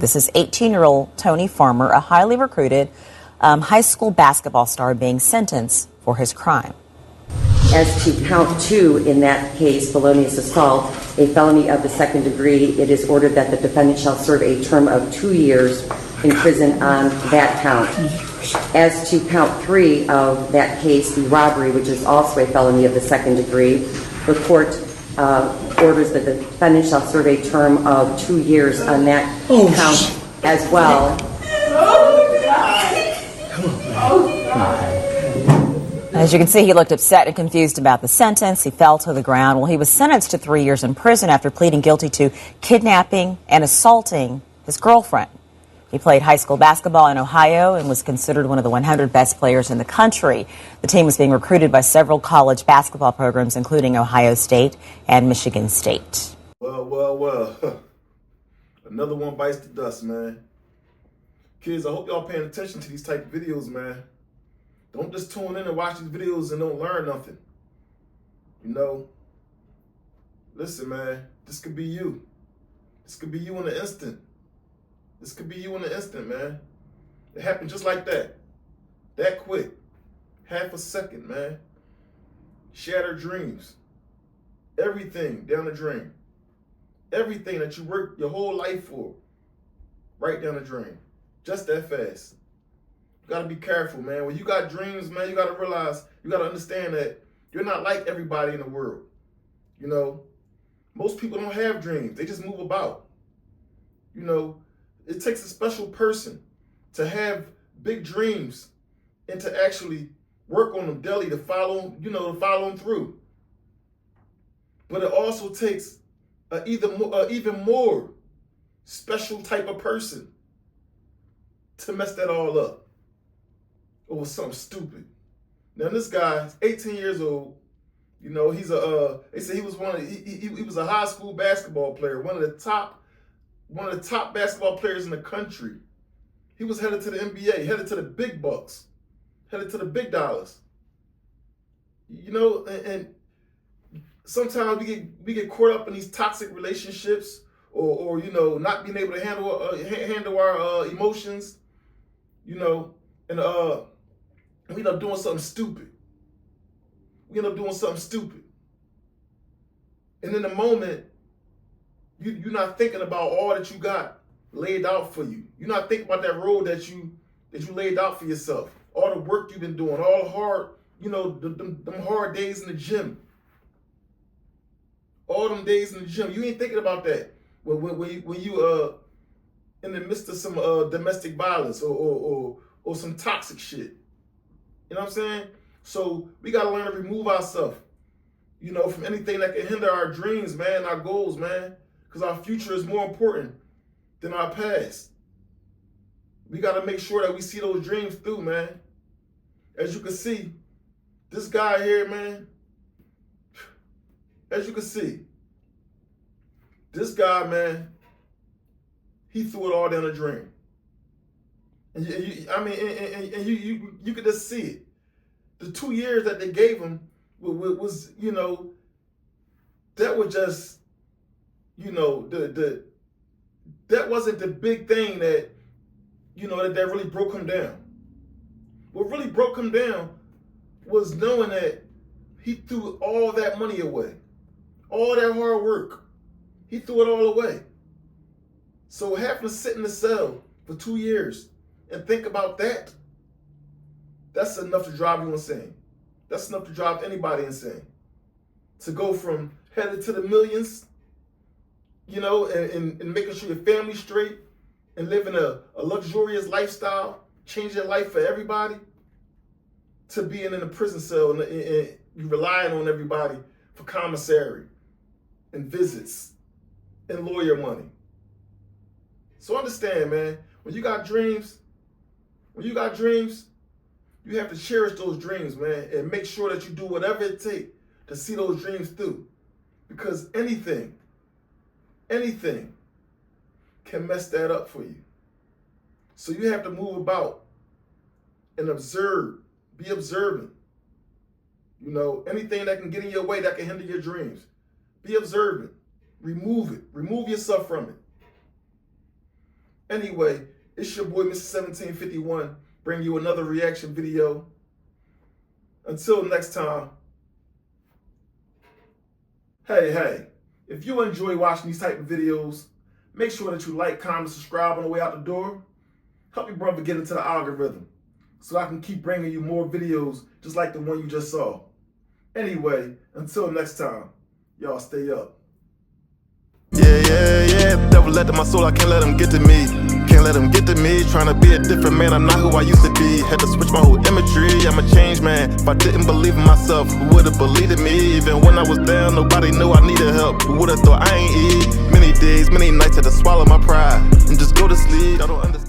This is 18-year-old Tony Farmer, a highly recruited high school basketball star, being sentenced for his crime. As to count 2 in that case, felonious assault, a felony of the second degree, it is ordered that the defendant shall serve a term of 2 years in prison on that count. As to count 3 of that case, the robbery, which is also a felony of the second degree, the court orders that the defendant shall serve a term of 2 years on that count as well. As you can see, he looked upset and confused about the sentence. He fell to the ground. Well, he was sentenced to 3 years in prison after pleading guilty to kidnapping and assaulting his girlfriend. He played high school basketball in Ohio and was considered one of the 100 best players in the country. The team was being recruited by several college basketball programs, including Ohio State and Michigan State. Well. Another one bites the dust, man. Kids, I hope y'all paying attention to these type of videos, man. Don't just tune in and watch these videos and don't learn nothing. You know? Listen, man, this could be you. This could be you in an instant. This could be you in an instant, man. It happened just like that. That quick. Half a second, man. Shattered dreams. Everything down the drain. Everything that you worked your whole life for. Right down the drain. Just that fast. You gotta be careful, man. When you got dreams, man, you gotta realize, you gotta understand that you're not like everybody in the world. You know, most people don't have dreams. They just move about. You know, it takes a special person to have big dreams and to actually work on them daily to follow them through. But it also takes an even more special type of person to mess that all up over something stupid. Now this guy, 18 years old, you know, he's they say he was he was a high school basketball player, one of the top basketball players in the country. He was headed to the NBA, headed to the big bucks, headed to the big dollars. You know, and sometimes we get caught up in these toxic relationships, or you know, not being able to handle our emotions. You know, and we end up doing something stupid. And in the moment, you're not thinking about all that you got laid out for you. You're not thinking about that road that you laid out for yourself. All the work you've been doing, all the hard, you know, them hard days in the gym. All them days in the gym. You ain't thinking about that when you in the midst of some domestic violence or some toxic shit. You know what I'm saying? So we gotta learn to remove ourselves, you know, from anything that can hinder our dreams, man, our goals, man. Because our future is more important than our past. We got to make sure that we see those dreams through, man. As you can see, this guy here, man, as you can see, this guy, man, he threw it all down the drain. And you could just see it. The 2 years that they gave him was, you know, that was just, you know, that wasn't the big thing that, you know, that really broke him down. What really broke him down was knowing that he threw all that money away, all that hard work. He threw it all away. So having to sit in the cell for 2 years and think about that, that's enough to drive you insane. That's enough to drive anybody insane. To go from headed to the millions, you know, and making sure your family's straight and living a luxurious lifestyle, changing your life for everybody, to being in a prison cell and you relying on everybody for commissary and visits and lawyer money. So understand, man, when you got dreams, you have to cherish those dreams, man, and make sure that you do whatever it takes to see those dreams through. Because anything can mess that up for you. So you have to move about and observe, be observant. You know, anything that can get in your way, that can hinder your dreams. Be observant. Remove it. Remove yourself from it. Anyway, it's your boy, Mr. 1751, bringing you another reaction video. Until next time. Hey, if you enjoy watching these type of videos, make sure that you like, comment, subscribe on the way out the door. Help your brother get into the algorithm so I can keep bringing you more videos just like the one you just saw. Anyway, until next time, y'all stay up. Yeah. Devil let to my soul, I can't let him get to me. Can't let him get to me. Trying to be a different man, I'm not who I used to be. Had to switch my whole imagery, I'm a changed man. If I didn't believe in myself, who would've believed in me? Even when I was down, nobody knew I needed help. Who would've thought I ain't eat? Many days, many nights had to swallow my pride and just go to sleep. I don't understand.